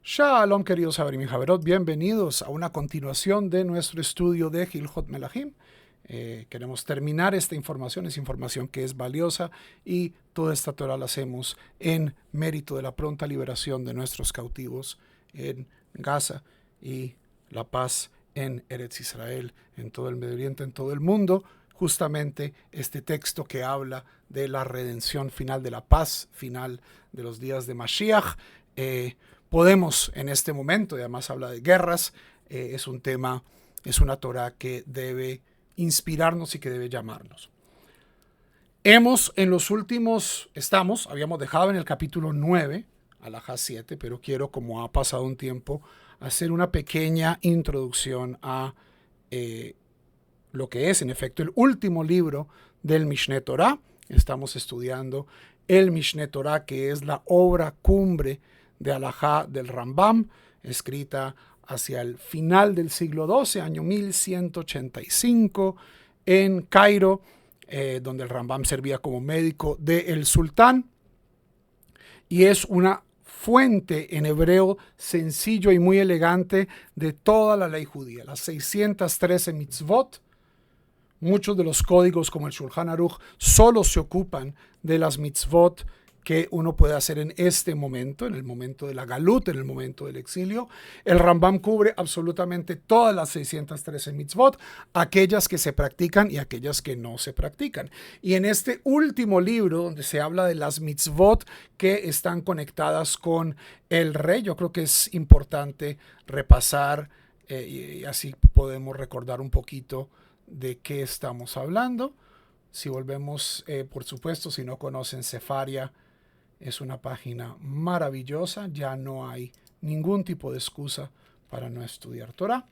Shalom, queridos Haverim y Haverot, bienvenidos a una continuación de nuestro estudio de Hilchot Melahim. Queremos terminar esta información, es información que es valiosa y toda esta Torah la hacemos en mérito de la pronta liberación de nuestros cautivos en Gaza y la paz en Eretz Israel, en todo el Medio Oriente, en todo el mundo. Justamente este texto que habla de la redención final, de la paz final de los días de Mashiach. Podemos en este momento, y además habla de guerras, es un tema, es una Torah que debe inspirarnos y que debe llamarnos. Habíamos dejado en el capítulo 9, alajá 7, pero quiero, como ha pasado un tiempo, hacer una pequeña introducción a lo que es, en efecto, el último libro del Mishneh Torah. Estamos estudiando el Mishneh Torah, que es la obra cumbre de alajá del Rambam, escrita hacia el final del siglo XII, año 1185, en Cairo, donde el Rambam servía como médico del sultán, y es una fuente en hebreo sencillo y muy elegante de toda la ley judía, las 613 mitzvot. Muchos de los códigos, como el Shulchan Aruch, solo se ocupan de las mitzvot que uno puede hacer en este momento, en el momento de la galut, en el momento del exilio. El Rambam cubre absolutamente todas las 613 mitzvot, aquellas que se practican y aquellas que no se practican. Y en este último libro, donde se habla de las mitzvot que están conectadas con el rey, yo creo que es importante repasar y así podemos recordar un poquito de qué estamos hablando. Si volvemos, por supuesto, si no conocen Sefaria, es una página maravillosa, ya no hay ningún tipo de excusa para no estudiar Torah.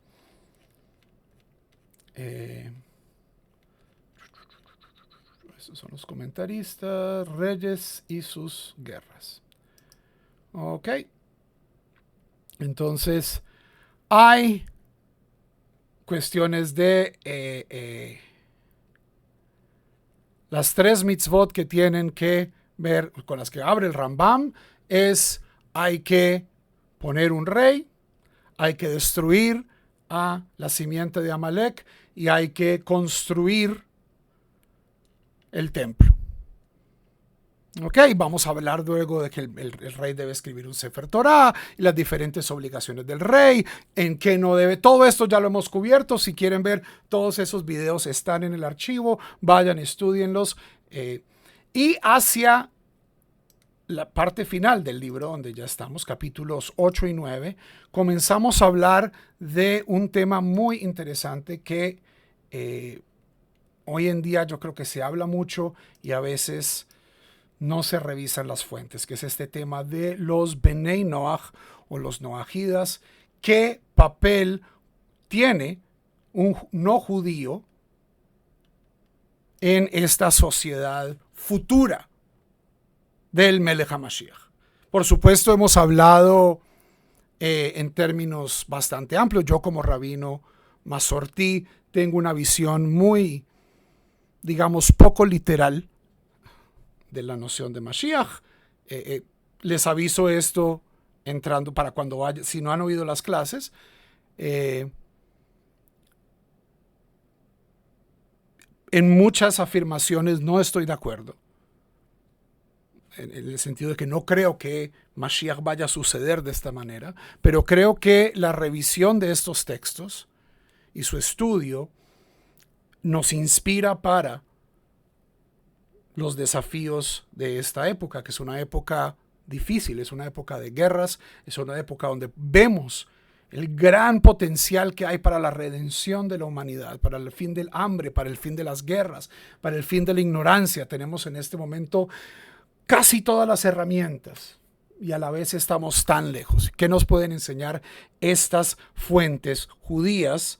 Estos son los comentaristas, reyes y sus guerras. Ok. Entonces, hay cuestiones de las tres mitzvot que tienen que ver, con las que abre el Rambam, hay que poner un rey, hay que destruir a la simiente de Amalek y hay que construir el templo. Ok, vamos a hablar luego de que el rey debe escribir un Sefer Torah y las diferentes obligaciones del rey, en qué no debe. Todo esto ya lo hemos cubierto. Si quieren ver todos esos videos, están en el archivo. Vayan, estudienlos. Y hacia la parte final del libro, donde ya estamos, capítulos 8 y 9, comenzamos a hablar de un tema muy interesante que hoy en día yo creo que se habla mucho y a veces no se revisan las fuentes, que es este tema de los Benei Noach o los Noahidas. ¿Qué papel tiene un no judío en esta sociedad futura del Melech HaMashiach? Por supuesto, hemos hablado en términos bastante amplios. Yo, como rabino masortí, tengo una visión muy, digamos, poco literal de la noción de Mashiach. Les aviso esto entrando para cuando vaya, si no han oído las clases. En muchas afirmaciones no estoy de acuerdo, en el sentido de que no creo que Mashiach vaya a suceder de esta manera, pero creo que la revisión de estos textos y su estudio nos inspira para los desafíos de esta época, que es una época difícil, es una época de guerras, es una época donde vemos el gran potencial que hay para la redención de la humanidad, para el fin del hambre, para el fin de las guerras, para el fin de la ignorancia. Tenemos en este momento casi todas las herramientas y a la vez estamos tan lejos. ¿Qué nos pueden enseñar estas fuentes judías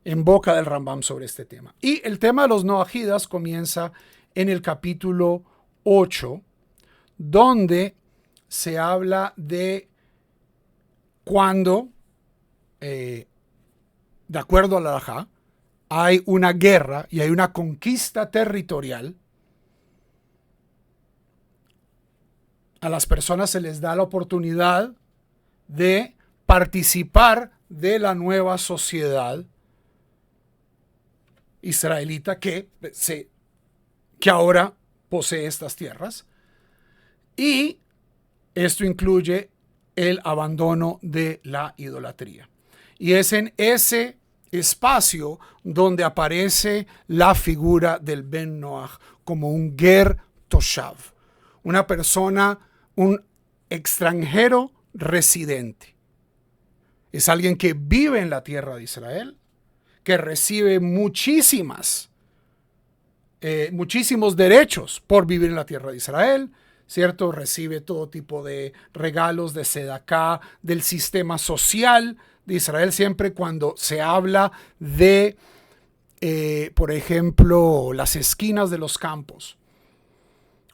en boca del Rambam sobre este tema? Y el tema de los noahidas comienza en el capítulo 8, donde se habla de cuando, de acuerdo a la halajá, hay una guerra y hay una conquista territorial. A las personas se les da la oportunidad de participar de la nueva sociedad israelita que ahora posee estas tierras. Y esto incluye el abandono de la idolatría. Y es en ese espacio donde aparece la figura del Ben Noach como un Ger Toshav, una persona, un extranjero residente. Es alguien que vive en la tierra de Israel, que recibe muchísimos derechos por vivir en la tierra de Israel, ¿cierto? Recibe todo tipo de regalos de sedaká, del sistema social de Israel. Siempre cuando se habla de, por ejemplo, las esquinas de los campos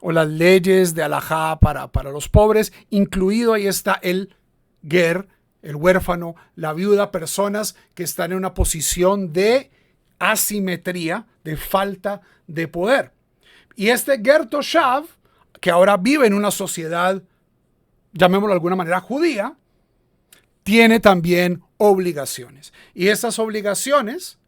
o las leyes de alajá para los pobres, incluido ahí está el ger, el huérfano, la viuda, personas que están en una posición de asimetría, de falta de poder. Y este ger toshav, que ahora vive en una sociedad, llamémoslo de alguna manera, judía, tiene también obligaciones. Y estas obligaciones,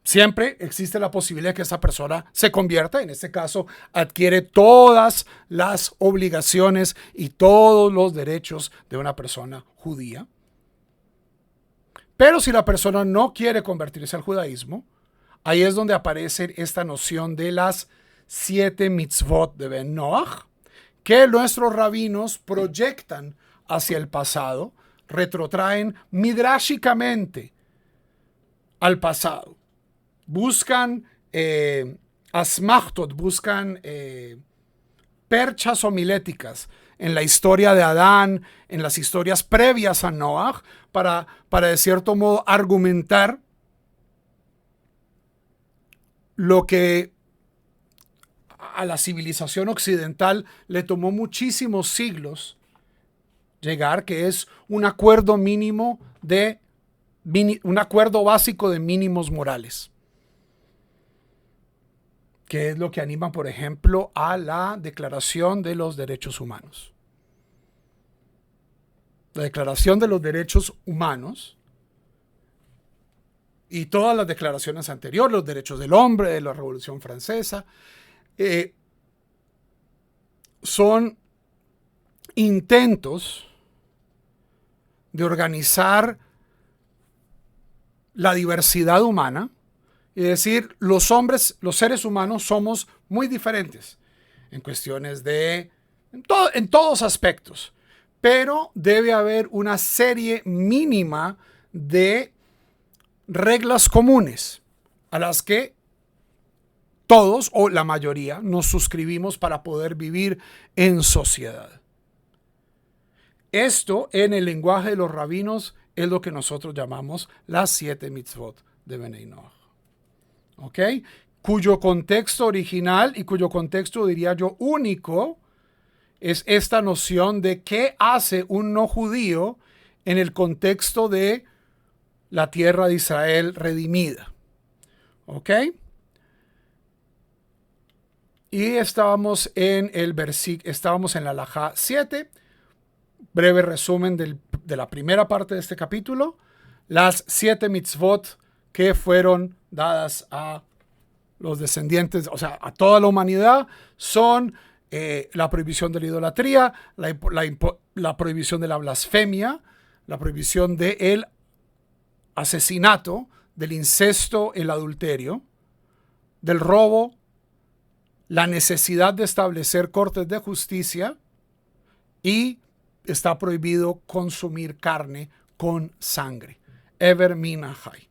siempre existe la posibilidad de que esa persona se convierta, en este caso, adquiere todas las obligaciones y todos los derechos de una persona judía. Pero si la persona no quiere convertirse al judaísmo, ahí es donde aparece esta noción de las 7 mitzvot de Ben Noach, que nuestros rabinos proyectan hacia el pasado, retrotraen midrashicamente al pasado. Buscan asmachtot, buscan perchas homiléticas en la historia de Adán, en las historias previas a Noach, para de cierto modo argumentar lo que a la civilización occidental le tomó muchísimos siglos llegar, que es un acuerdo mínimo un acuerdo básico de mínimos morales, que es lo que anima, por ejemplo, a la Declaración de los Derechos Humanos. La Declaración de los Derechos Humanos y todas las declaraciones anteriores, los derechos del hombre, de la Revolución Francesa, son intentos de organizar la diversidad humana y decir, los hombres, los seres humanos somos muy diferentes en cuestiones en todos aspectos, pero debe haber una serie mínima de reglas comunes a las que todos o la mayoría nos suscribimos para poder vivir en sociedad. Esto en el lenguaje de los rabinos es lo que nosotros llamamos las 7 mitzvot de Benei Noach. ¿Ok? Cuyo contexto original y cuyo contexto, diría yo, único, es esta noción de qué hace un no judío en el contexto de la tierra de Israel redimida. ¿Ok? Y estábamos en la alajá 7. Breve resumen de la primera parte de este capítulo. Las 7 mitzvot que fueron dadas a los descendientes, o sea, a toda la humanidad, son la prohibición de la idolatría, la prohibición de la blasfemia, la prohibición del asesinato, del incesto, el adulterio, del robo, la necesidad de establecer cortes de justicia, y está prohibido consumir carne con sangre. Ever min ha'chai.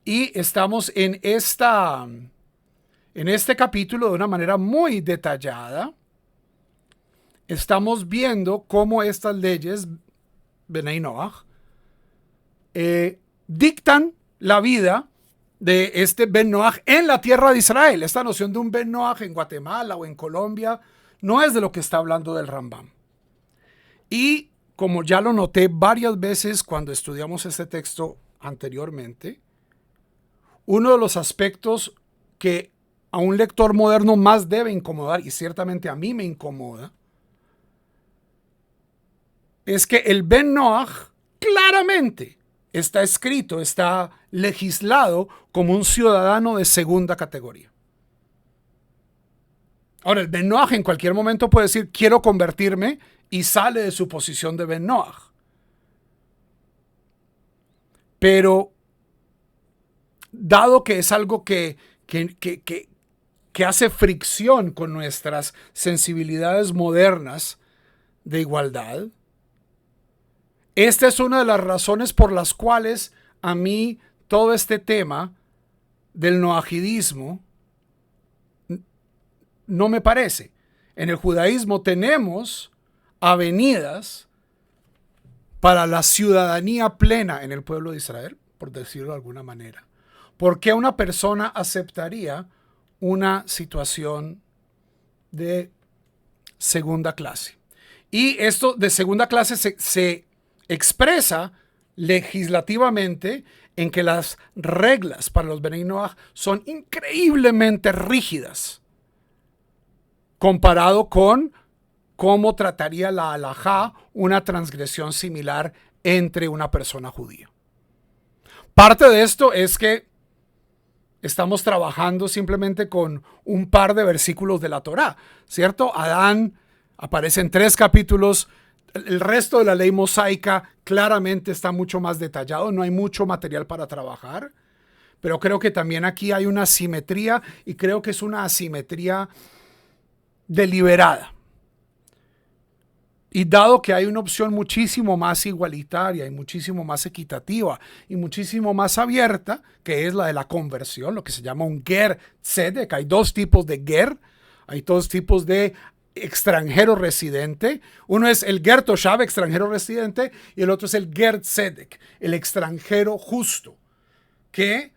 Y estamos en este capítulo de una manera muy detallada. Estamos viendo cómo estas leyes, Benei Noach, dictan la vida de este Ben Noach en la tierra de Israel. Esta noción de un Ben Noach en Guatemala o en Colombia no es de lo que está hablando del Rambam. Y como ya lo noté varias veces cuando estudiamos este texto anteriormente, uno de los aspectos que a un lector moderno más debe incomodar, y ciertamente a mí me incomoda, es que el Ben Noach claramente está escrito, está legislado como un ciudadano de segunda categoría. Ahora, el Ben Noach en cualquier momento puede decir, quiero convertirme, y sale de su posición de Ben Noach. Pero, dado que es algo que hace fricción con nuestras sensibilidades modernas de igualdad, esta es una de las razones por las cuales a mí todo este tema del noajidismo no me parece. En el judaísmo tenemos avenidas para la ciudadanía plena en el pueblo de Israel, por decirlo de alguna manera. ¿Por qué una persona aceptaría una situación de segunda clase? Y esto de segunda clase se expresa legislativamente en que las reglas para los Benei Noach son increíblemente rígidas comparado con cómo trataría la halajá una transgresión similar entre una persona judía. Parte de esto es que estamos trabajando simplemente con un par de versículos de la Torá, ¿cierto? Adán aparece en 3 capítulos. El resto de la ley mosaica claramente está mucho más detallado, no hay mucho material para trabajar, pero creo que también aquí hay una asimetría, y creo que es una asimetría deliberada. Y dado que hay una opción muchísimo más igualitaria y muchísimo más equitativa y muchísimo más abierta, que es la de la conversión, lo que se llama un ger tzedek, hay 2 tipos de ger, hay 2 tipos de extranjero residente. Uno es el ger toshav, extranjero residente, y el otro es el ger tzedek, el extranjero justo, que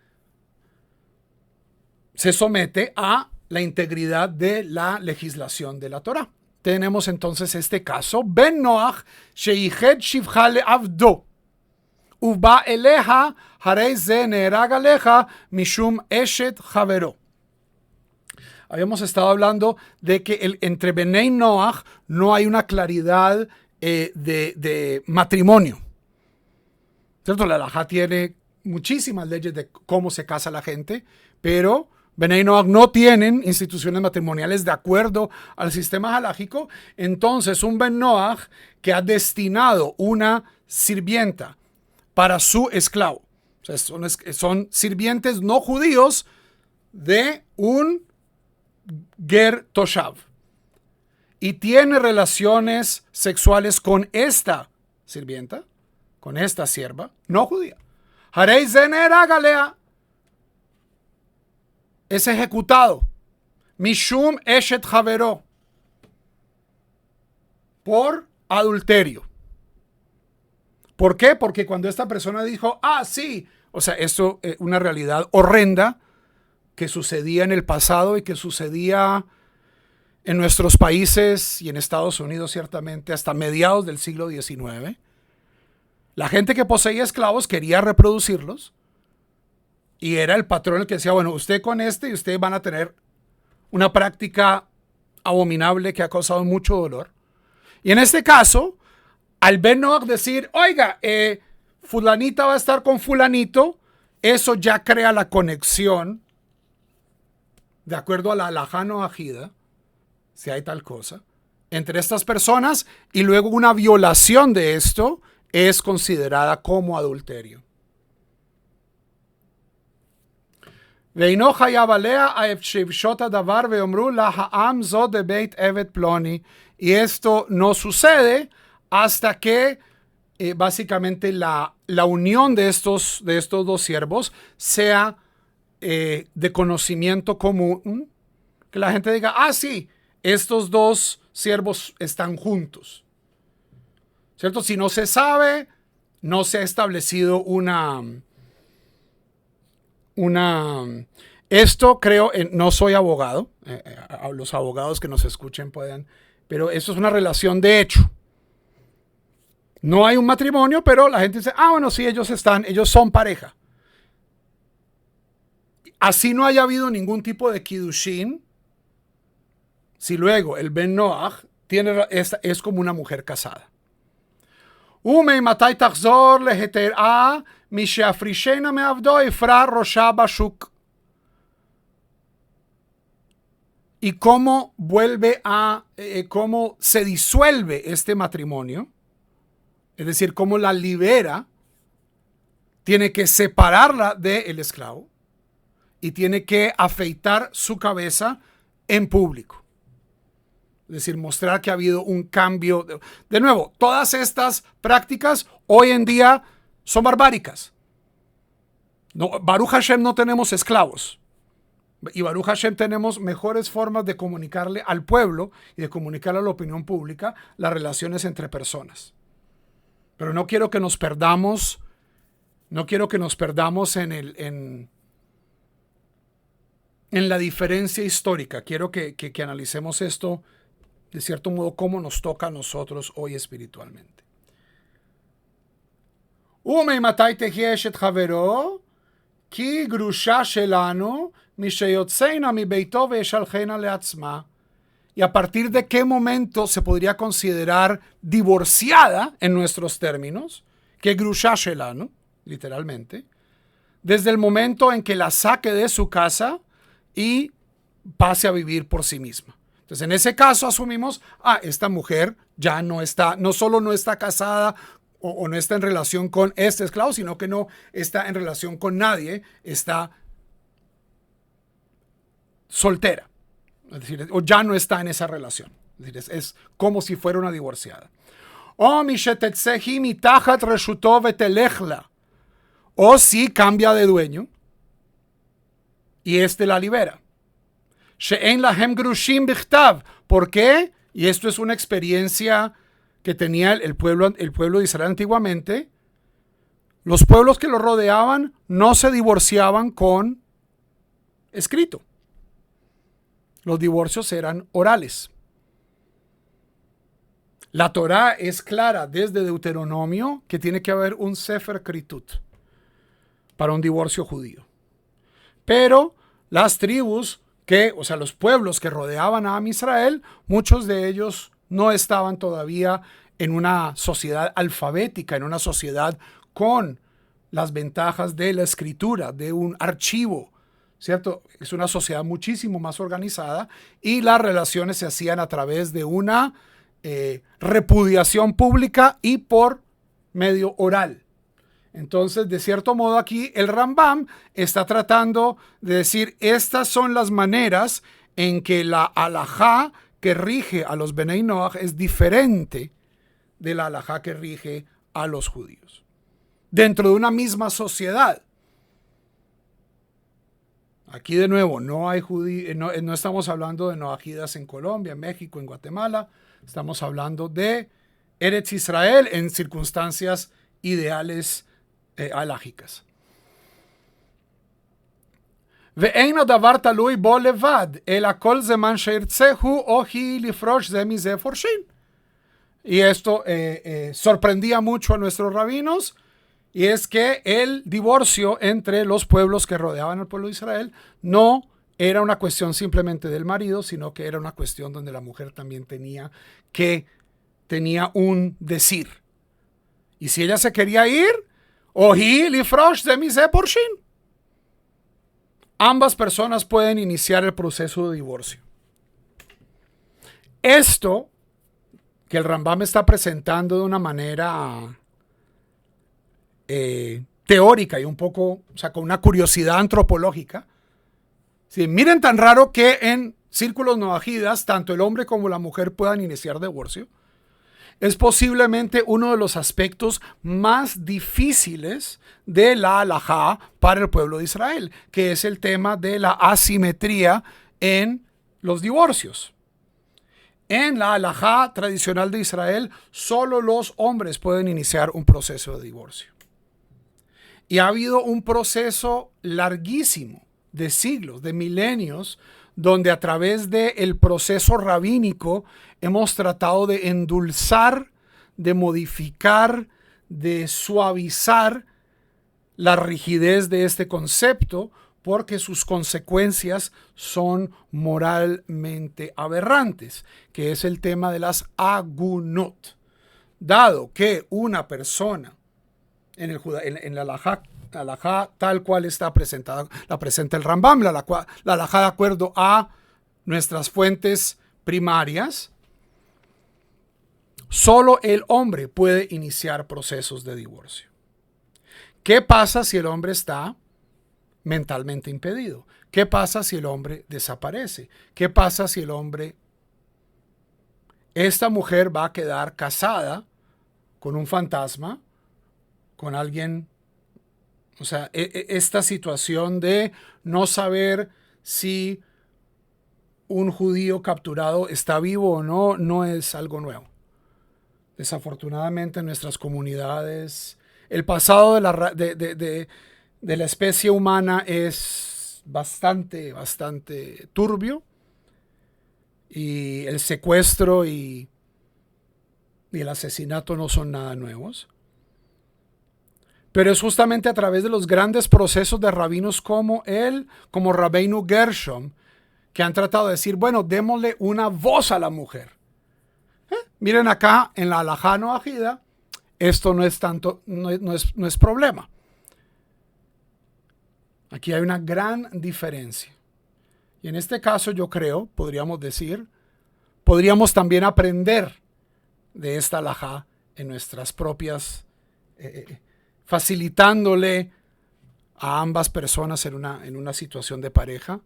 se somete a la integridad de la legislación de la Torá. Tenemos entonces este caso, Ben Noach sheiched shivcha le'avdo uba eleja harei ze neherag aleja mishum eshet javero. Habíamos estado hablando de que entre Benei Noach no hay una claridad de matrimonio, ¿cierto? La halajá tiene muchísimas leyes de cómo se casa la gente, pero Benei Noach no tienen instituciones matrimoniales de acuerdo al sistema halájico. Entonces, un Ben Noach que ha destinado una sirvienta para su esclavo, o sea, son sirvientes no judíos de un ger toshav, y tiene relaciones sexuales con esta sirvienta, con esta sierva no judía, harei ze neherag alea, es ejecutado, mishum eshet javero, por adulterio. ¿Por qué? Porque cuando esta persona dijo, sí, o sea, esto es una realidad horrenda que sucedía en el pasado y que sucedía en nuestros países y en Estados Unidos ciertamente hasta mediados del siglo XIX. La gente que poseía esclavos quería reproducirlos, y era el patrón el que decía, bueno, usted con este y ustedes van a tener una práctica abominable que ha causado mucho dolor. Y en este caso, al Ben Noach decir, oiga, fulanita va a estar con fulanito, eso ya crea la conexión, de acuerdo a la halajá noajida, si hay tal cosa, entre estas personas, y luego una violación de esto es considerada como adulterio. Y esto no sucede hasta que básicamente la unión de estos 2 siervos sea de conocimiento común, que la gente diga, sí, estos 2 siervos están juntos, ¿cierto? Si no se sabe, no se ha establecido esto creo, no soy abogado, los abogados que nos escuchen pueden, pero esto es una relación de hecho. No hay un matrimonio, pero la gente dice, bueno, sí, ellos son pareja. Así no haya habido ningún tipo de kiddushin, si luego el Ben Noach es como una mujer casada. וממתי תחזור להתראה משהפרישנה מעבדו יפרע ראשה בשוק. Y cómo cómo se disuelve este matrimonio, es decir, cómo la libera, tiene que separarla del esclavo y tiene que afeitar su cabeza en público. Es decir, mostrar que ha habido un cambio. De nuevo, todas estas prácticas hoy en día son barbáricas. No, Baruch Hashem no tenemos esclavos. Y Baruch Hashem tenemos mejores formas de comunicarle al pueblo y de comunicarle a la opinión pública las relaciones entre personas. Pero no quiero que nos perdamos, en la diferencia histórica. Quiero que analicemos esto de cierto modo cómo nos toca a nosotros hoy espiritualmente. וממתי תחיה אשת חברו? כי גרושה שלנו משהיוצאנה מביתו וישלחנה לעצמה. ¿Y a partir de qué momento se podría considerar divorciada en nuestros términos? Que grusha shelanu, literalmente. Desde el momento en que la saque de su casa y pase a vivir por sí misma. Entonces, en ese caso asumimos, esta mujer ya no solo no está casada o no está en relación con este esclavo, sino que no está en relación con nadie, está soltera. Es decir, o ya no está en esa relación. Es decir, es como si fuera una divorciada. O si cambia de dueño y este la libera. ¿Por qué? Y esto es una experiencia que tenía el pueblo de Israel antiguamente. Los pueblos que lo rodeaban no se divorciaban con escrito. Los divorcios eran orales. La Torá es clara desde Deuteronomio que tiene que haber un Sefer Kritut para un divorcio judío. Pero las tribus los pueblos que rodeaban a Israel, muchos de ellos no estaban todavía en una sociedad alfabética, en una sociedad con las ventajas de la escritura, de un archivo, ¿cierto? Es una sociedad muchísimo más organizada y las relaciones se hacían a través de una repudiación pública y por medio oral. Entonces, de cierto modo aquí el Rambam está tratando de decir, estas son las maneras en que la halajá que rige a los Benei Noach es diferente de la halajá que rige a los judíos. Dentro de una misma sociedad. Aquí de nuevo, no estamos hablando de noajidas en Colombia, en México, en Guatemala. Estamos hablando de Eretz Israel en circunstancias ideales הלכיקס. ואין הדבר תלוי בו לבד, אלא כל זמן שירצה הוא או היא לפרוש זה מזה פורשים. Y esto sorprendía mucho a nuestros rabinos, y es que el divorcio entre los pueblos que rodeaban al pueblo de Israel no era una cuestión simplemente del marido, sino que era una cuestión donde la mujer también tenía un decir. Y si ella se quería ir, Ohi lifrosh de mise porshin. Ambas personas pueden iniciar el proceso de divorcio. Esto que el Rambam está presentando de una manera teórica y un poco, con una curiosidad antropológica. Sí, miren tan raro que en círculos noajidas tanto el hombre como la mujer puedan iniciar divorcio. Es posiblemente uno de los aspectos más difíciles de la halajá para el pueblo de Israel, que es el tema de la asimetría en los divorcios. En la halajá tradicional de Israel, solo los hombres pueden iniciar un proceso de divorcio. Y ha habido un proceso larguísimo de siglos, de milenios, donde a través del proceso rabínico hemos tratado de endulzar, de modificar, de suavizar la rigidez de este concepto, porque sus consecuencias son moralmente aberrantes, que es el tema de las agunot. dado que una persona en la halajá tal cual está presentada, la presenta el Rambam, la halajá de acuerdo a nuestras fuentes primarias, solo el hombre puede iniciar procesos de divorcio. ¿Qué pasa si el hombre está mentalmente impedido? ¿Qué pasa si el hombre desaparece? ¿Qué pasa si esta mujer va a quedar casada con un fantasma, con alguien? O sea, esta situación de no saber si un judío capturado está vivo o no, no es algo nuevo. Desafortunadamente en nuestras comunidades, el pasado de la especie humana es bastante turbio, y el secuestro y el asesinato no son nada nuevos. Pero es justamente a través de los grandes procesos de rabinos como Rabbeinu Gershom, que han tratado de decir, bueno, démosle una voz a la mujer. Miren acá en la halajá no ajida, esto no es tanto, no es problema. Aquí hay una gran diferencia. Y en este caso yo creo, podríamos también aprender de esta halajá en nuestras propias, facilitándole a ambas personas en una situación de pareja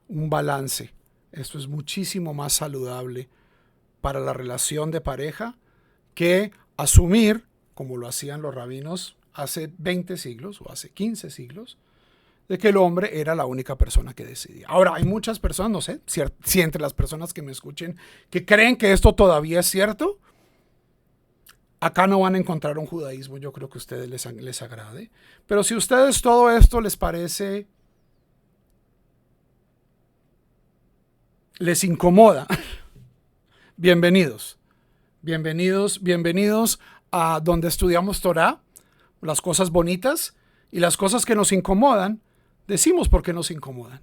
un balance. Esto es muchísimo más saludable para la relación de pareja que asumir, como lo hacían los rabinos hace 20 siglos o hace 15 siglos, de que el hombre era la única persona que decidía. Ahora, hay muchas personas, no sé, si entre las personas que me escuchen, que creen que esto todavía es cierto. Acá no van a encontrar un judaísmo, yo creo que a ustedes les agrade. Pero si a ustedes todo esto les parece, les incomoda, bienvenidos a donde estudiamos Torah, las cosas bonitas y las cosas que nos incomodan, decimos por qué nos incomodan.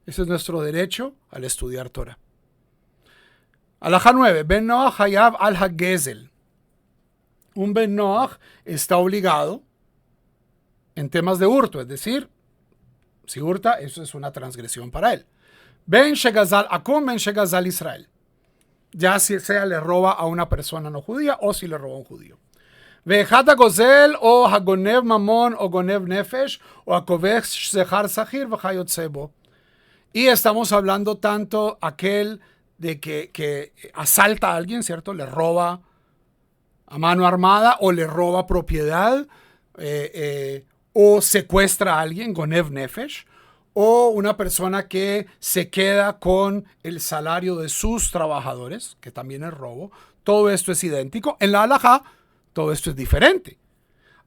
Ese es nuestro derecho al estudiar Torah. Halajá 9. Ben Noach hayav al hagezel. Un Ben Noach está obligado en temas de hurto, es decir, si hurta, eso es una transgresión para él. Ben shegazal akum, ben shegazal Israel. Ya sea le roba a una persona no judía o si le roba a un judío. Ve'echat hagozel o hagonev mamon o gonev nefesh o hakovech zechar sahir v'chayotze bo. Y estamos hablando tanto aquel de que asalta a alguien, ¿cierto? Le roba a mano armada o le roba propiedad o secuestra a alguien, gonev nefesh, o una persona que se queda con el salario de sus trabajadores, que también es robo. Todo esto es idéntico. En la halajá, todo esto es diferente.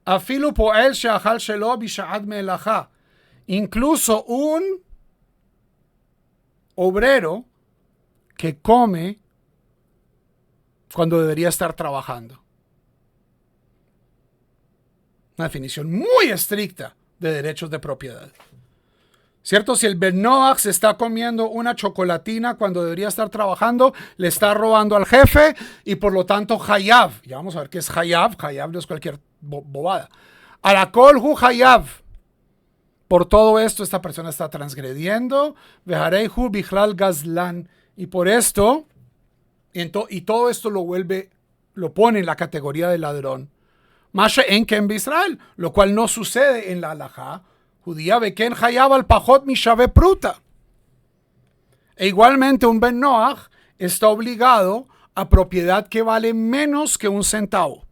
Afilu poel she'achal shelo bisha'at me'elajá. Incluso un obrero que come cuando debería estar trabajando. Una definición muy estricta de derechos de propiedad. ¿Cierto? Si el Ben Noach se está comiendo una chocolatina cuando debería estar trabajando, le está robando al jefe y por lo tanto Hayav. Ya vamos a ver qué es Hayav. Hayav no es cualquier bobada. Alakol hu Hayav. Por todo esto, esta persona está transgrediendo. Veharei hu bichlal gazlan. Y por esto, y todo esto lo pone en la categoría de ladrón. Mashe enken Israel, lo cual no sucede en la halajá judía. Beken hayav al pajot mishave pruta. E igualmente un Ben Noach está obligado a propiedad que vale menos que un centavo.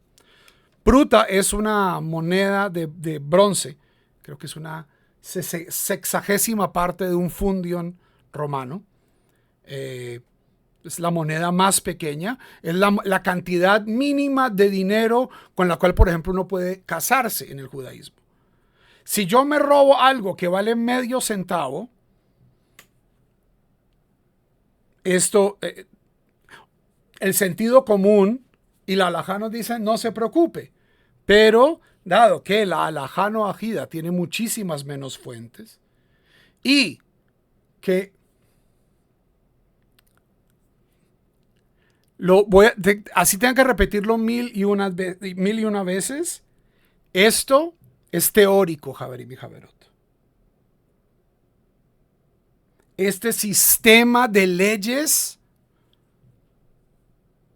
Pruta es una moneda de bronce, creo que es una sexagésima parte de un fundion romano. Es la moneda más pequeña, es la cantidad mínima de dinero con la cual, por ejemplo, uno puede casarse en el judaísmo. Si yo me robo algo que vale medio centavo, esto, el sentido común y la halajá nos dicen no se preocupe, pero dado que la halajá no ajida tiene muchísimas menos fuentes y que así tengan que repetirlo mil y una veces. Esto es teórico, Javerim y Javerot. Este sistema de leyes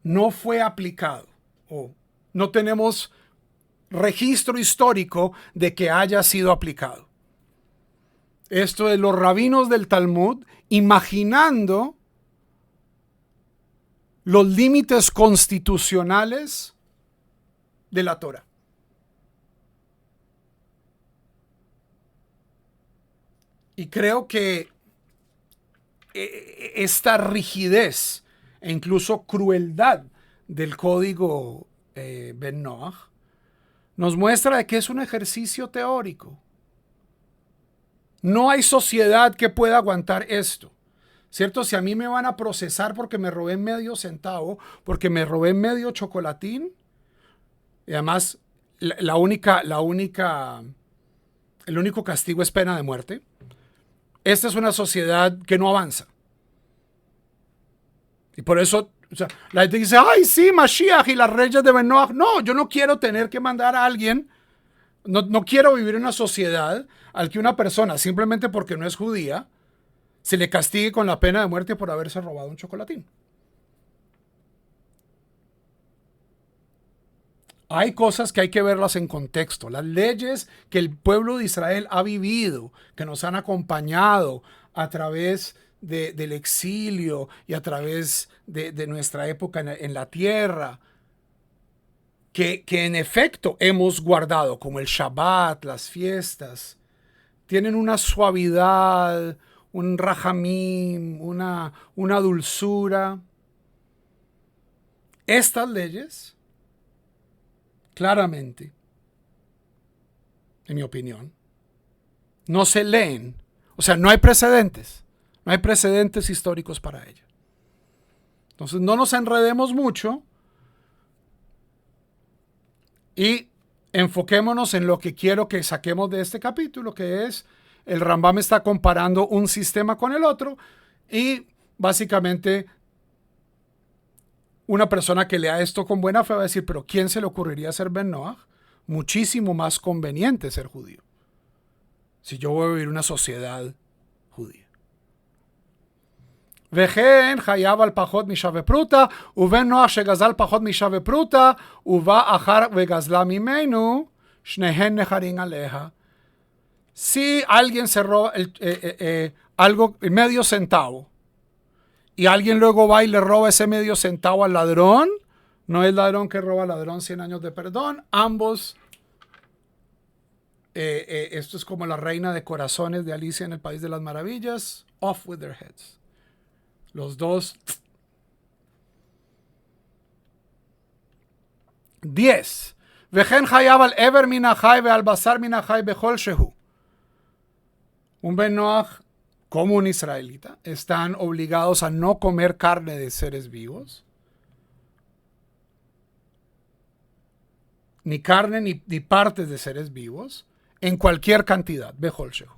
no fue aplicado, o no tenemos registro histórico de que haya sido aplicado. Esto de los rabinos del Talmud imaginando los límites constitucionales de la Torah. Y creo que esta rigidez e incluso crueldad del código Ben Noach nos muestra de que es un ejercicio teórico. No hay sociedad que pueda aguantar esto, ¿cierto? Si a mí me van a procesar porque me robé medio centavo, porque me robé medio chocolatín, y además el único castigo es pena de muerte. Esta es una sociedad que no avanza. Y por eso, o sea, la gente dice, ay, sí, Mashiach y las reyes de Ben Noach. No, yo no quiero tener que mandar a alguien, no quiero vivir en una sociedad al que una persona, simplemente porque no es judía, se le castigue con la pena de muerte por haberse robado un chocolatín. Hay cosas que hay que verlas en contexto. Las leyes que el pueblo de Israel ha vivido, que nos han acompañado a través del exilio y a través de nuestra época en la tierra, que en efecto hemos guardado, como el Shabbat, las fiestas, tienen una suavidad, un rajamim, una dulzura. Estas leyes, claramente, en mi opinión, no se leen. O sea, no hay precedentes. No hay precedentes históricos para ello. Entonces, no nos enredemos mucho y enfoquémonos en lo que quiero que saquemos de este capítulo, que es el Rambam está comparando un sistema con el otro y básicamente una persona que lea esto con buena fe va a decir, pero ¿quién se le ocurriría ser Ben Noach? Muchísimo más conveniente ser judío. Si yo voy a vivir una sociedad judía. וכן חייב על פחות משווה פרוטה, ובן נוח שגזל פחות משווה פרוטה, ובא אחר וגזלה ממנו, שניהם נחרים עליה. Si alguien se roba algo, medio centavo, y alguien luego va y le roba ese medio centavo al ladrón, no es ladrón que roba ladrón, 100 años de perdón, ambos, esto es como la reina de corazones de Alicia en el País de las Maravillas, off with their heads. Los dos. 10. וכן חייב על עבר מן החי ועל בשר מן החי בכל שהוא. Un Ben Noach como un israelita están obligados a no comer carne de seres vivos, ni carne ni partes de seres vivos, en cualquier cantidad. בכל שהוא.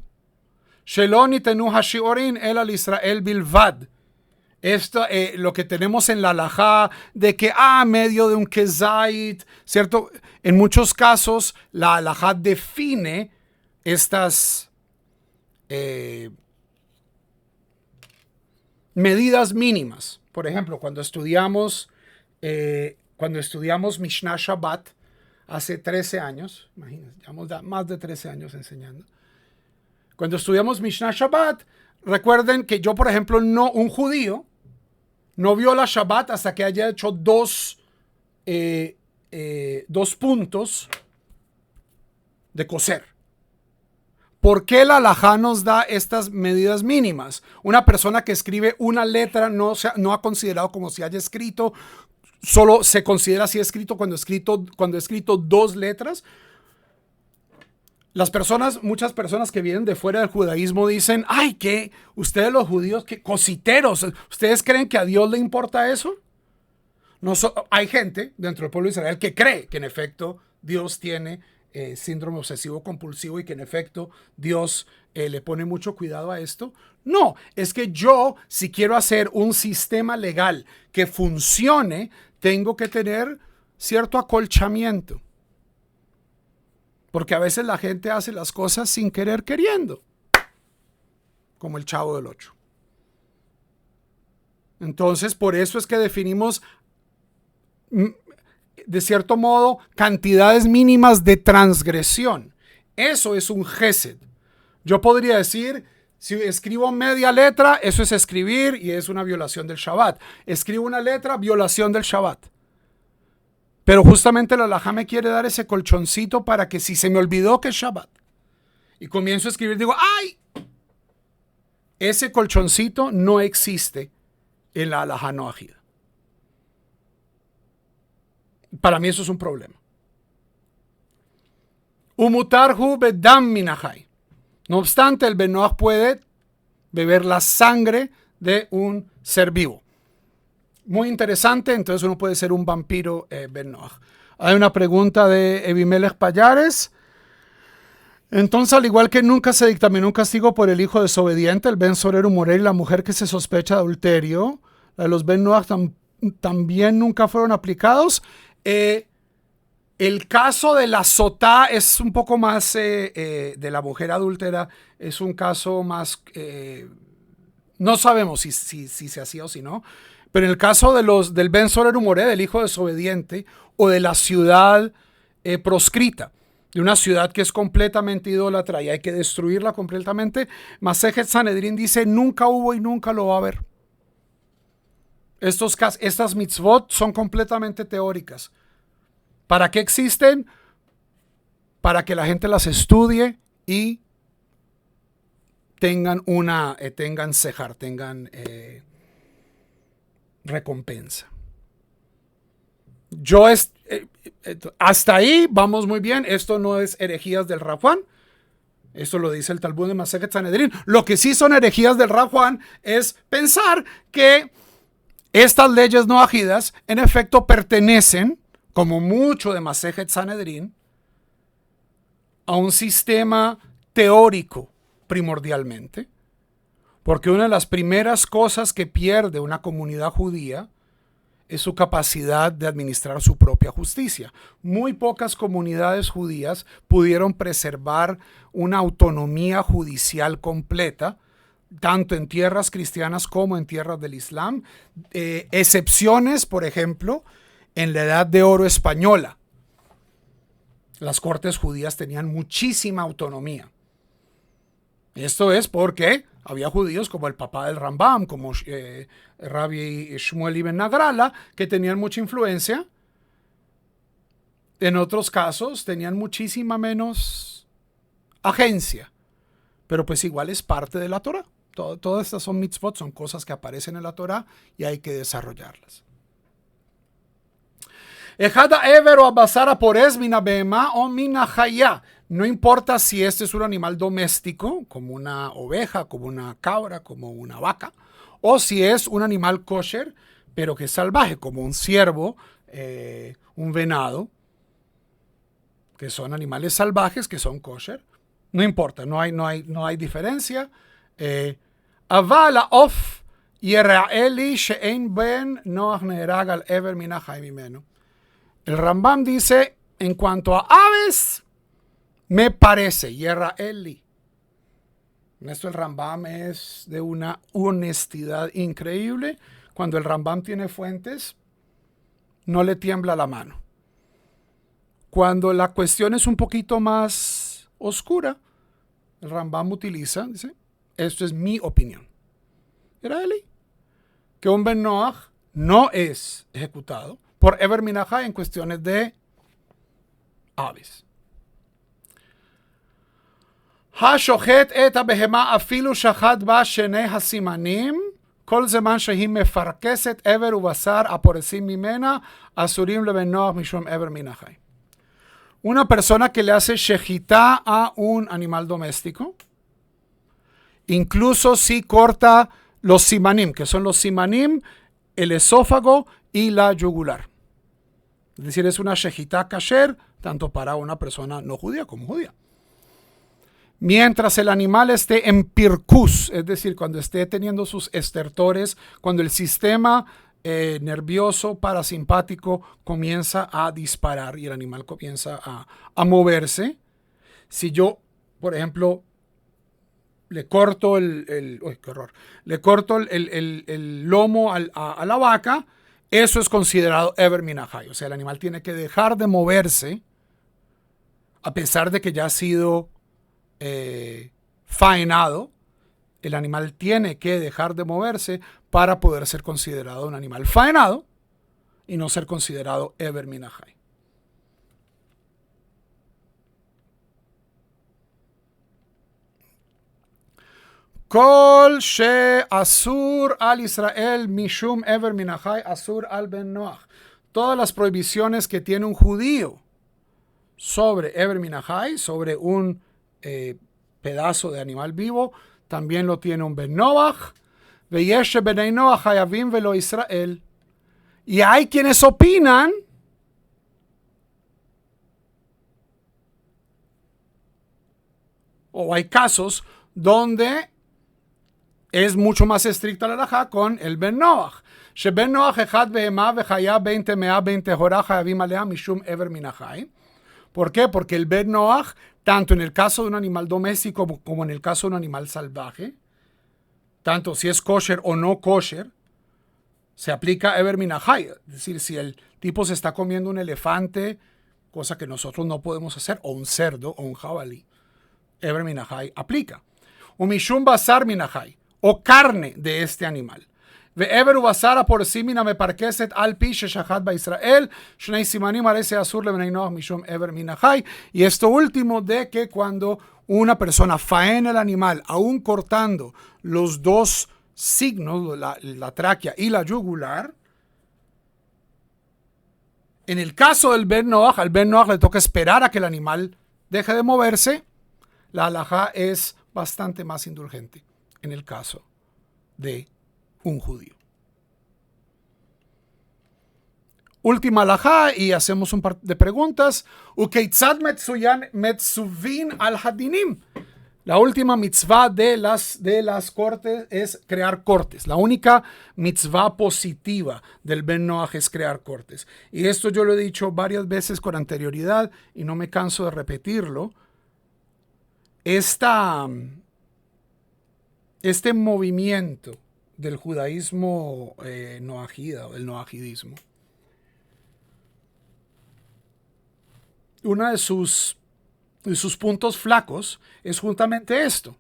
שלא ניתנו השיעורין אלא לישראל בלבד. Esto, lo que tenemos en la halajá de que medio de un kezait, ¿cierto? En muchos casos la halajá define estas medidas mínimas. Por ejemplo, cuando estudiamos Mishnah Shabbat hace 13 años, imagínense, llevamos más de 13 años enseñando. Cuando estudiamos Mishnah Shabbat, recuerden que yo, por ejemplo, un judío no viola Shabbat hasta que haya hecho dos puntos de coser. ¿Por qué la halajá nos da estas medidas mínimas? Una persona que escribe una letra no ha considerado como si haya escrito, solo se considera si ha escrito cuando ha escrito dos letras. Muchas personas que vienen de fuera del judaísmo dicen, ay, que ustedes los judíos, que cositeros, ¿ustedes creen que a Dios le importa eso? No, hay gente dentro del pueblo de Israel que cree que en efecto Dios tiene síndrome obsesivo compulsivo y que en efecto Dios le pone mucho cuidado a esto. No, es que yo, si quiero hacer un sistema legal que funcione, tengo que tener cierto acolchamiento. Porque a veces la gente hace las cosas sin querer queriendo, como el Chavo del Ocho. Entonces, por eso es que definimos, de cierto modo, cantidades mínimas de transgresión. Eso es un gesed. Yo podría decir, si escribo media letra, eso es escribir y es una violación del Shabbat. Escribo una letra, violación del Shabbat. Pero justamente la halajá me quiere dar ese colchoncito para que si se me olvidó que es Shabbat y comienzo a escribir, digo, ¡ay! Ese colchoncito no existe en la halajá no ajida. Para mí eso es un problema. Umutarhu bedam minahai. No obstante, el Ben Noach puede beber la sangre de un ser vivo. Muy interesante, entonces uno puede ser un vampiro Ben Noach. Hay una pregunta de Evimelech Payares. Entonces, al igual que nunca se dictaminó un castigo por el hijo desobediente, el Ben Sorero Morel y la mujer que se sospecha de adulterio, la de los Ben Noach también nunca fueron aplicados. El caso de la sotá es un poco más, de la mujer adúltera, es un caso más, no sabemos si se hacía o si no, pero en el caso de del Ben Sorero Moré, del hijo desobediente, o de la ciudad proscrita, de una ciudad que es completamente idólatra y hay que destruirla completamente, Masejet Sanedrín dice, nunca hubo y nunca lo va a haber. Estas mitzvot son completamente teóricas. ¿Para qué existen? Para que la gente las estudie y tengan cejar, tengan recompensa. Hasta ahí vamos muy bien. Esto no es herejías del Rav Juan. Esto lo dice el Talmud de Masejet Sanedrín. Lo que sí son herejías del Rav Juan es pensar que estas leyes no ajidas en efecto pertenecen, como mucho de Masejet Sanedrín, a un sistema teórico primordialmente, porque una de las primeras cosas que pierde una comunidad judía es su capacidad de administrar su propia justicia. Muy pocas comunidades judías pudieron preservar una autonomía judicial completa, tanto en tierras cristianas como en tierras del Islam. Excepciones, por ejemplo, en la Edad de Oro española. Las cortes judías tenían muchísima autonomía. Esto es porque había judíos como el papá del Rambam, como Rabbi Shmuel Ibn Nagrala, que tenían mucha influencia. En otros casos tenían muchísima menos agencia. Pero pues igual es parte de la Torah. Todas estas son mitzvot, son cosas que aparecen en la Torah y hay que desarrollarlas. No importa si este es un animal doméstico, como una oveja, como una cabra, como una vaca, o si es un animal kosher, pero que es salvaje, como un ciervo, un venado, que son animales salvajes, que son kosher. No importa, no hay diferencia. Avala of Yeraeli she'ein ben Noach neherag al ever min ha'chayim mimenu. El Rambam dice, en cuanto a aves, me parece, Yeraeli. En esto el Rambam es de una honestidad increíble. Cuando el Rambam tiene fuentes, no le tiembla la mano. Cuando la cuestión es un poquito más oscura, el Rambam dice, esto es mi opinión. Yeraeli, que un Ben Noach no es ejecutado por Ever Minahai en cuestiones de aves. השוחט את הבהמה אפילו שחט בה שני הסימנים, כל זמן שהיא מפרכסת עבר ובשר הפורסים ממנה, אסורים לבן נוח משום עבר מן החי. Una persona que le hace shejitá a un animal doméstico, incluso si corta los simanim, que son los simanim, el esófago y la yugular. Es decir, es una shejitá kasher, tanto para una persona no judía como judía. Mientras el animal esté en pircus, es decir, cuando esté teniendo sus estertores, cuando el sistema nervioso parasimpático comienza a disparar y el animal comienza a moverse. Si yo, por ejemplo, le corto le corto el lomo a la vaca, eso es considerado Ever Minahai. O sea, el animal tiene que dejar de moverse a pesar de que ya ha sido faenado. El animal tiene que dejar de moverse para poder ser considerado un animal faenado y no ser considerado Ever Minahai. Kol she asur al Israel mishum Ever Minahai asur al ben Noach. Todas las prohibiciones que tiene un judío sobre Ever Minahai, sobre un pedazo de animal vivo, también lo tiene un ben Noach. Veyesh benei Noach hayavim velo Israel. Y hay quienes opinan o hay casos donde es mucho más estricta la halajá con el ben Noach. Sheben Noach echad behemah vechaya bein temea bein tehorah hayavim alea mishum Ever Minahai. ¿Por qué? Porque el ben Noach, tanto en el caso de un animal doméstico como en el caso de un animal salvaje, tanto si es kosher o no kosher, se aplica Ever Minahai. Es decir, si el tipo se está comiendo un elefante, cosa que nosotros no podemos hacer, o un cerdo o un jabalí, Ever Minahai aplica. O mishum basar minahai, o carne de este animal. Ve'ever ubasara por simina me parqueset al pi sheshachat ba Israel, shnei simanim arese asur le benei Noach mishum Ever Minahai. Y esto último de que cuando una persona faena el animal, aún cortando los dos signos, la tráquea y la yugular, en el caso del ben Noach, al ben Noach le toca esperar a que el animal deje de moverse. La halajá es bastante más indulgente en el caso de un judío. Última halajá y hacemos un par de preguntas. Ukeitzad metzuvin al hadinim. La última mitzvah de las cortes es crear cortes. La única mitzvah positiva del ben Noach es crear cortes. Y esto yo lo he dicho varias veces con anterioridad y no me canso de repetirlo. Este movimiento del judaísmo noajida o del noajidismo, uno de sus puntos flacos es justamente esto.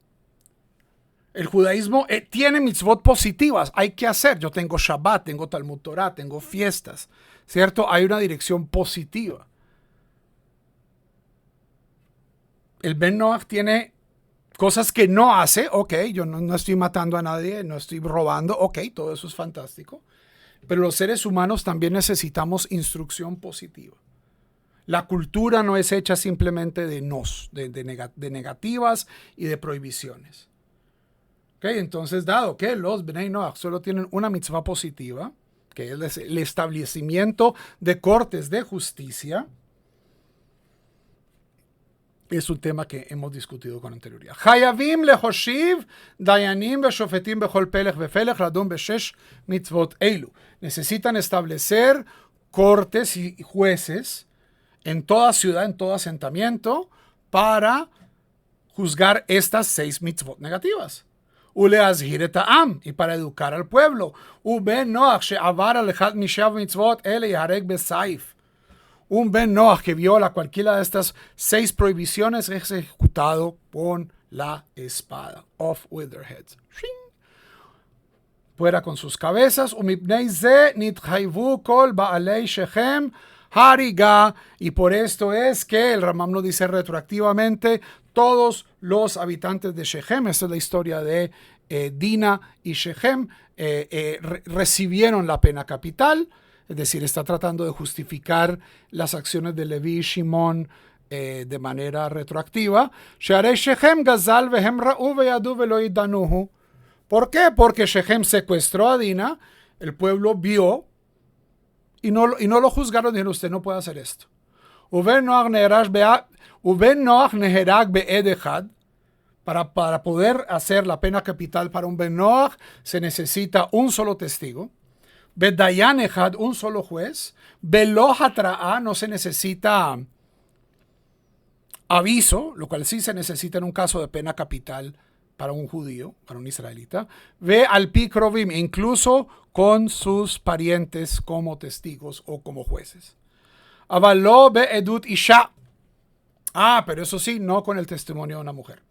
El judaísmo tiene mitzvot positivas, hay que hacer. Yo tengo Shabbat, tengo Talmud Torah, tengo fiestas, ¿cierto? Hay una dirección positiva. El ben Noach tiene cosas que no hace, ok, yo no estoy matando a nadie, no estoy robando, ok, todo eso es fantástico. Pero los seres humanos también necesitamos instrucción positiva. La cultura no es hecha simplemente de negativas y de prohibiciones. Okay, entonces, dado que los Bnei Noach solo tienen una mitzvah positiva, que es el establecimiento de cortes de justicia, es un tema que hemos discutido con anterioridad. Hayavim lehoshiv dayanim veshofetim bechol pelech vefelech ladun beshesh mitzvot eilu. Necesitan establecer cortes y jueces en toda ciudad, en todo asentamiento, para juzgar estas 6 mitzvot negativas. Uleazhir et ha'am, y para educar al pueblo. Uben Noach she'avar al echad mishav mitzvot ele yahareg besaif. Un ben Noach que viola cualquiera de estas 6 prohibiciones es ejecutado con la espada. Off with their heads. Fuera con sus cabezas. Umibnei ze nitchayvu kol baalei Shechem hariga. Y por esto es que el Ramam nos dice retroactivamente, todos los habitantes de Shechem, esta es la historia de Dina y Shechem, recibieron la pena capital. Es decir, está tratando de justificar las acciones de Leví y Shimón de manera retroactiva. ¿Por qué? Porque Shechem secuestró a Dina, el pueblo vio y no lo juzgaron, dijeron, usted no puede hacer esto. Uben Noach neherag be'ed echad. Para poder hacer la pena capital para un Ben Noach se necesita un solo testigo. Bedayan echad, un solo juez. Velo hatra'a, no se necesita aviso, lo cual sí se necesita en un caso de pena capital para un judío, para un israelita. Ve al pi krovim, incluso con sus parientes como testigos o como jueces. Avaló be edut isha. Pero eso sí, no con el testimonio de una mujer.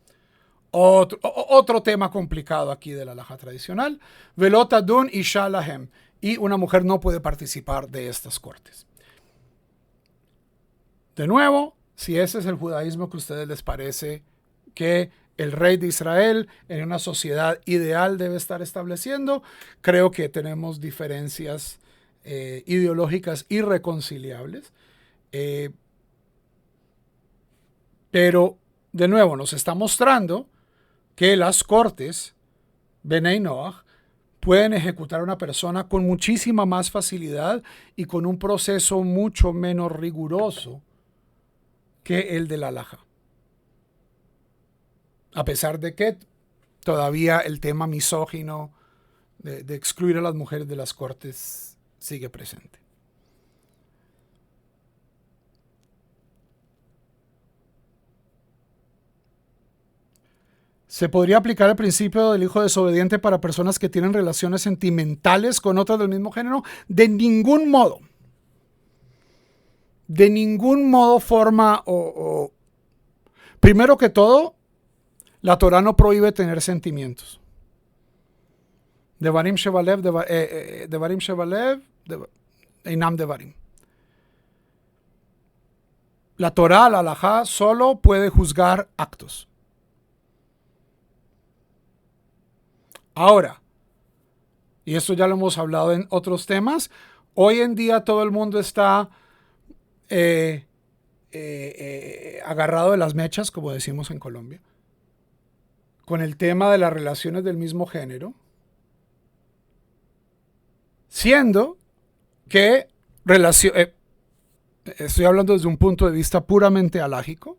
Otro tema complicado aquí de la halajá tradicional. Velotadun isha lahem. Y una mujer no puede participar de estas cortes. De nuevo, si ese es el judaísmo que a ustedes les parece que el rey de Israel en una sociedad ideal debe estar estableciendo, creo que tenemos diferencias ideológicas irreconciliables. Pero, de nuevo, nos está mostrando que las cortes, Benei Noach, pueden ejecutar a una persona con muchísima más facilidad y con un proceso mucho menos riguroso que el de la halajá. A pesar de que todavía el tema misógino de excluir a las mujeres de las cortes sigue presente. ¿Se podría aplicar el principio del hijo desobediente para personas que tienen relaciones sentimentales con otras del mismo género? De ningún modo. De ningún modo, forma o... Primero que todo, la Torah no prohíbe tener sentimientos. Devarim Shevalev, Devarim Shevalev, Einam Devarim. La Torah, la halajá, solo puede juzgar actos. Ahora, y esto ya lo hemos hablado en otros temas, hoy en día todo el mundo está agarrado de las mechas, como decimos en Colombia, con el tema de las relaciones del mismo género, siendo que estoy hablando desde un punto de vista puramente halájico.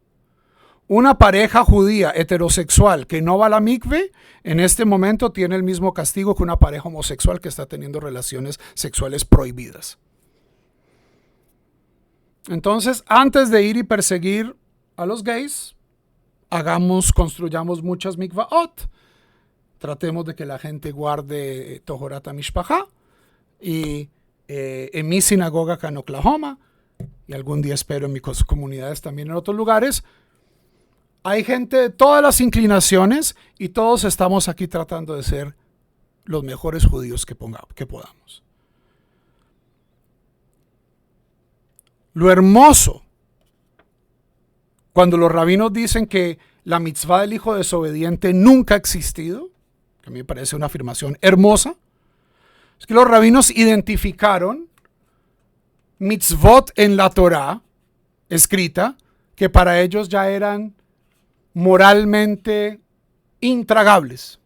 Una pareja judía heterosexual que no va a la mikve, en este momento tiene el mismo castigo que una pareja homosexual que está teniendo relaciones sexuales prohibidas. Entonces, antes de ir y perseguir a los gays, construyamos muchas mikvaot, tratemos de que la gente guarde Tohorat HaMishpacha, y en mi sinagoga acá en Oklahoma, y algún día espero en mis comunidades también en otros lugares, hay gente de todas las inclinaciones y todos estamos aquí tratando de ser los mejores judíos que podamos. Lo hermoso, cuando los rabinos dicen que la mitzvah del hijo desobediente nunca ha existido, que a mí me parece una afirmación hermosa, es que los rabinos identificaron mitzvot en la Torah escrita que para ellos ya eran moralmente intragables.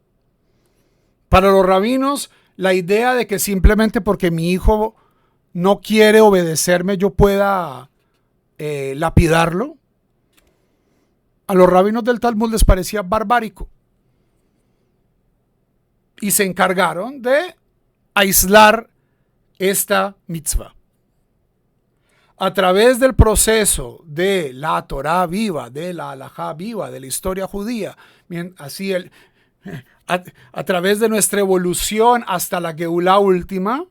Para los rabinos, la idea de que simplemente porque mi hijo no quiere obedecerme yo pueda lapidarlo, a los rabinos del Talmud les parecía barbárico. Y se encargaron de aislar esta mitzvah. A través del proceso de la Torah viva, de la halajá viva, de la historia judía, así a través de nuestra evolución hasta la Geulá última,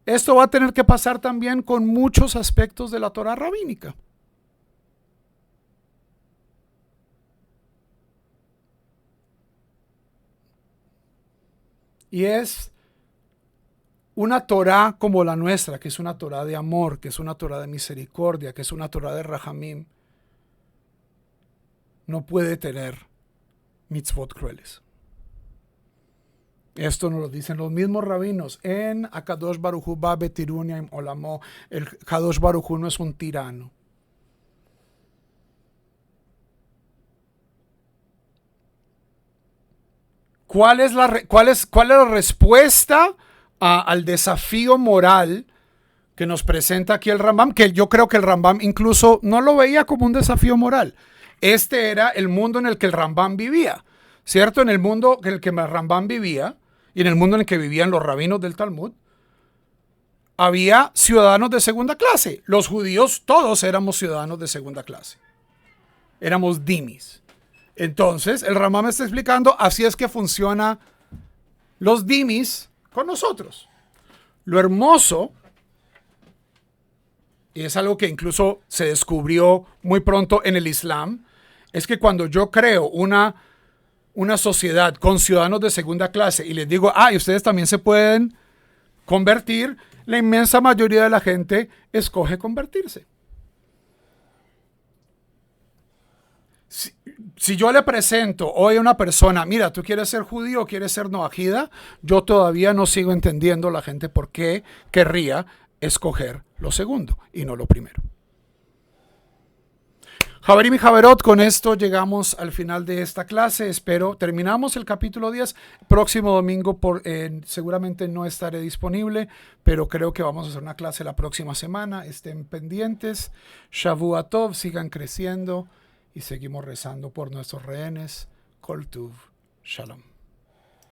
esto va a tener que pasar también con muchos aspectos de la Torah rabínica. Y es una Torah como la nuestra, que es una Torah de amor, que es una Torah de misericordia, que es una Torah de Rahamim, no puede tener mitzvot crueles. Esto nos lo dicen los mismos rabinos en Akadosh Baruj Hu ba betirunia im olamo. El Kadosh Baruj Hu no es un tirano. ¿Cuál es la respuesta al desafío moral que nos presenta aquí el Rambam, que yo creo que el Rambam incluso no lo veía como un desafío moral. Este era el mundo en el que el Rambam vivía, ¿cierto? En el mundo en el que el Rambam vivía y en el mundo en el que vivían los rabinos del Talmud, había ciudadanos de segunda clase. Los judíos todos éramos ciudadanos de segunda clase. Éramos dimis. Entonces, el Rambam está explicando, así es que funciona los dimis con nosotros. Lo hermoso, y es algo que incluso se descubrió muy pronto en el Islam, es que cuando yo creo una sociedad con ciudadanos de segunda clase y les digo, y ustedes también se pueden convertir, la inmensa mayoría de la gente escoge convertirse. Si yo le presento hoy a una persona, mira, tú quieres ser judío o quieres ser noajida, yo todavía no sigo entendiendo la gente por qué querría escoger lo segundo y no lo primero. Javerim y Javerot, con esto llegamos al final de esta clase. Terminamos el capítulo 10. Próximo domingo seguramente no estaré disponible, pero creo que vamos a hacer una clase la próxima semana. Estén pendientes. Shavua Tov, sigan creciendo y seguimos rezando por nuestros rehenes. Kol Tuv, Shalom.